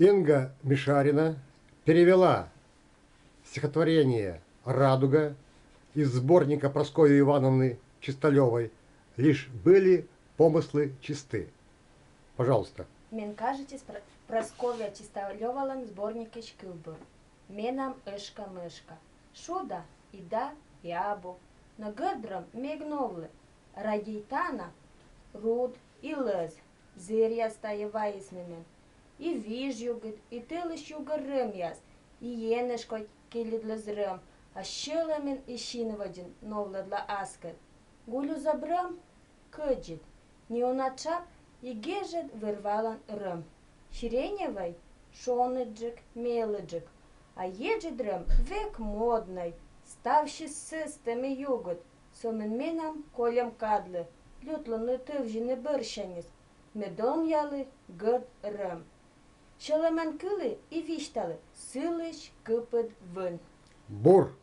Инга Мишарина перевела стихотворение «Радуга» из сборника Прасковьи Ивановны Чисталевой «Лишь были помыслы чисты». Пожалуйста. Мен кажетесь Прасковья Чисталевалан сборнике Шкюбур. Менам ышка-мышка. Шуда и да, и абу. Но гырдрам мегновлы. Рагейтана, руд и лыз. Зырья стаева исмемен. И вижюгыт, и тылыш югырым яз. И енышкой келедлыз рым. А шыламен и шинвадин новладла аскет. Гулю забрам кыджит. Не уначап и гежет вырвалан рым. Ширеневой шоныджик, мелыджик. А еджидрым век модный. Ставший системи югот. Сомен менам колем кадлы. Лютланы тывжины быршанис. Медон ялы гырд рым. Шаламан кылы и вишталы. Сылыш кыпыт вын. Бур.